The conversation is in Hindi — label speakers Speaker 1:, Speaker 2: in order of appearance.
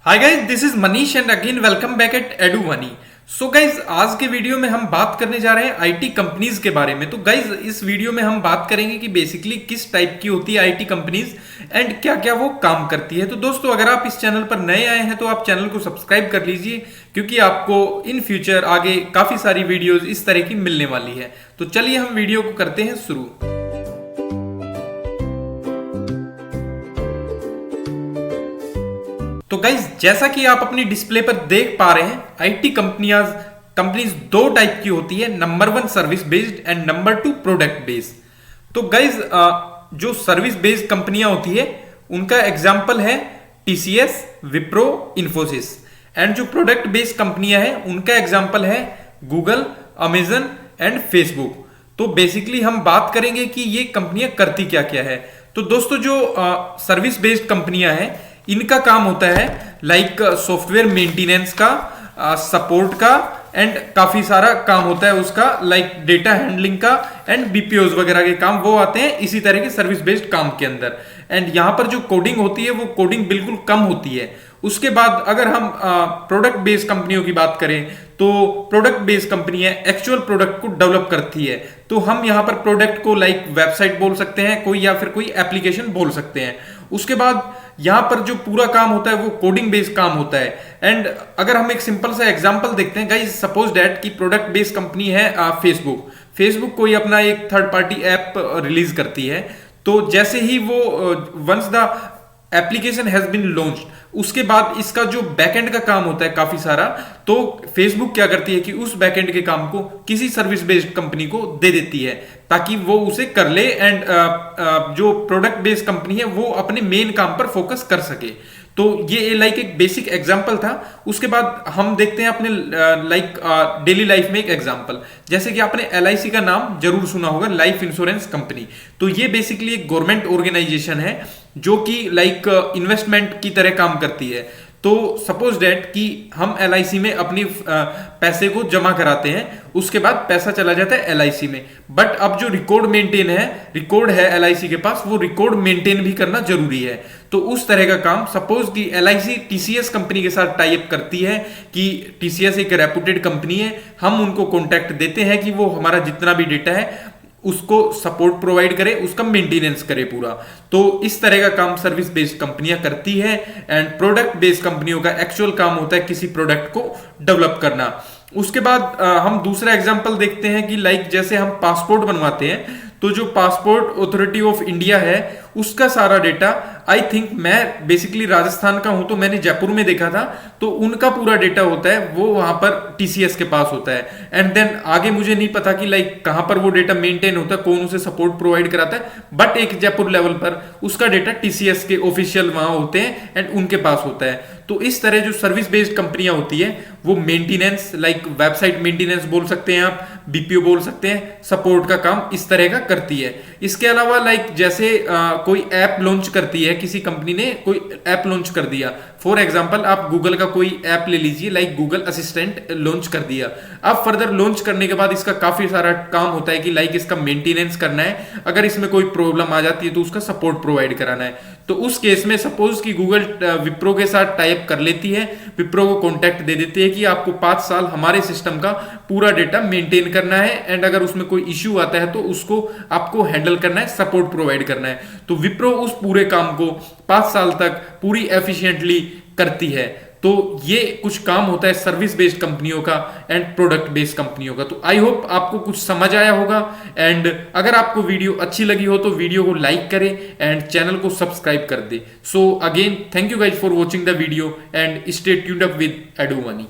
Speaker 1: Hi guys, this is Manish and again welcome back at edu money. So guys, आज के वीडियो में हम बात करने जा रहे हैं आईटी कंपनीज के बारे में। तो गाइस, इस वीडियो में हम बात करेंगे कि बेसिकली किस टाइप की होती है आईटी कंपनीज एंड क्या क्या वो काम करती है। तो दोस्तों, अगर आप इस चैनल पर नए आए हैं तो आप चैनल को सब्सक्राइब कर लीजिए, क्योंकि आपको इन फ्यूचर आगे काफी सारी वीडियोज इस तरह की मिलने वाली है। तो चलिए हम वीडियो को करते हैं शुरू। तो गाइज, जैसा कि आप अपनी डिस्प्ले पर देख पा रहे हैं, आईटी कंपनीज दो टाइप की होती है, number 1 service based and number 2 product based. तो गाइज, जो सर्विस बेस्ड कंपनियां होती है उनका एग्जांपल है टीसीएस, विप्रो, इन्फोसिस। एंड जो प्रोडक्ट बेस्ड कंपनियां हैं उनका एग्जांपल है गूगल, अमेजन एंड फेसबुक। तो बेसिकली हम बात करेंगे कि ये कंपनियां करती क्या क्या है। तो दोस्तों, जो सर्विस बेस्ड कंपनियां हैं इनका काम होता है लाइक सॉफ्टवेयर मेंटेनेंस का, सपोर्ट का एंड काफी सारा काम होता है उसका, लाइक डेटा हैंडलिंग का एंड बीपीओज वगैरह के काम वो आते हैं इसी तरह के सर्विस बेस्ड काम के अंदर। एंड यहां पर जो कोडिंग होती है वो कोडिंग बिल्कुल कम होती है। उसके बाद अगर हम प्रोडक्ट बेस्ड कंपनियों की बात करें तो प्रोडक्ट बेस्ड कंपनियां एक्चुअल प्रोडक्ट को डेवलप करती है। तो हम यहां पर प्रोडक्ट को लाइक वेबसाइट बोल सकते हैं कोई, या फिर कोई एप्लीकेशन बोल सकते हैं। उसके बाद यहां पर जो पूरा काम होता है वो कोडिंग बेस्ड काम होता है। एंड अगर हम एक सिंपल सा एग्जांपल देखते हैं गाइस, सपोज दैट कि प्रोडक्ट बेस्ड कंपनी है फेसबुक कोई अपना एक थर्ड पार्टी ऐप रिलीज करती है। तो जैसे ही वो once the application has been launched, उसके बाद इसका जो बैकएंड का काम होता है काफी सारा, तो फेसबुक क्या करती है कि उस बैकएंड के काम को किसी सर्विस बेस्ड कंपनी को दे देती है ताकि वो उसे कर ले एंड जो प्रोडक्ट बेस्ड कंपनी है वो अपने मेन काम पर फोकस कर सके। तो ये लाइक एक बेसिक एग्जांपल था। उसके बाद हम देखते हैं अपने लाइक डेली लाइफ में एक एग्जांपल, जैसे कि आपने एलआईसी का नाम जरूर सुना होगा, लाइफ इंश्योरेंस कंपनी। तो ये बेसिकली एक गवर्नमेंट ऑर्गेनाइजेशन है जो कि लाइक इन्वेस्टमेंट की तरह काम करती है। तो सपोज दैट कि हम एलआईसी में अपनी पैसे को जमा कराते हैं, उसके बाद पैसा चला जाता है एलआईसी में। बट अब जो रिकॉर्ड है एलआईसी के पास, वो रिकॉर्ड मेंटेन भी करना जरूरी है। तो उस तरह का काम सपोज कि एलआईसी टीसीएस कंपनी के साथ टाई अप करती है कि टीसीएस एक रेपुटेड कंपनी है, हम उनको कॉन्टैक्ट देते हैं कि वो हमारा जितना भी डेटा है उसको सपोर्ट प्रोवाइड करे, उसका मेंटेनेंस करे पूरा। तो इस तरह का काम सर्विस बेस्ड कंपनियां करती है। एंड प्रोडक्ट बेस्ड कंपनियों का एक्चुअल काम होता है किसी प्रोडक्ट को डेवलप करना। उसके बाद हम दूसरा एग्जांपल देखते हैं कि लाइक जैसे हम पासपोर्ट बनवाते हैं, तो जो पासपोर्ट अथॉरिटी ऑफ इंडिया है उसका सारा डेटा, आई थिंक मैं बेसिकली राजस्थान का हूं तो मैंने जयपुर में देखा था, तो उनका पूरा डेटा होता है वो वहां पर टीसीएस के पास होता है। एंड देन आगे मुझे नहीं पता कि लाइक कहां पर वो डेटा मेंटेन होता है, कौन उसे सपोर्ट प्रोवाइड कराता है, बट एक जयपुर लेवल पर उसका डेटा टीसीएस के ऑफिशियल वहां होते हैं एंड उनके पास होता है। तो इस तरह जो सर्विस बेस्ड कंपनियां होती है वो मेंटेनेंस, लाइक वेबसाइट मेंटेनेंस बोल सकते हैं आप, बीपीओ बोल सकते हैं, सपोर्ट का काम इस तरह का करती है। इसके अलावा लाइक जैसे कोई ऐप लॉन्च करती है, किसी कंपनी ने कोई ऐप लॉन्च कर दिया, फॉर एग्जांपल आप गूगल का कोई ऐप ले लीजिए, लाइक गूगल असिस्टेंट लॉन्च कर दिया। अब फर्दर लॉन्च करने के बाद इसका काफी सारा काम होता है कि लाइक इसका मेंटेनेंस करना है, अगर इसमें कोई प्रॉब्लम आ जाती है तो उसका सपोर्ट प्रोवाइड कराना है। तो उस केस में सपोज कि गूगल विप्रो के साथ टाई अप कर लेती है, विप्रो को कॉन्टैक्ट दे देती है कि आपको 5 साल हमारे सिस्टम का पूरा डेटा मेंटेन करना है एंड अगर उसमें कोई इश्यू आता है तो उसको आपको हैंडल करना है, सपोर्ट प्रोवाइड करना है। तो विप्रो उस पूरे काम को 5 साल तक पूरी एफिशिएंटली करती है। तो ये कुछ काम होता है सर्विस बेस्ड कंपनियों का एंड प्रोडक्ट बेस्ड कंपनियों का। तो आई होप आपको कुछ समझ आया होगा। एंड अगर आपको वीडियो अच्छी लगी हो तो वीडियो को लाइक करें एंड चैनल को सब्सक्राइब कर दे। So again thank you guys for watching the video and stay tuned up with Edu money.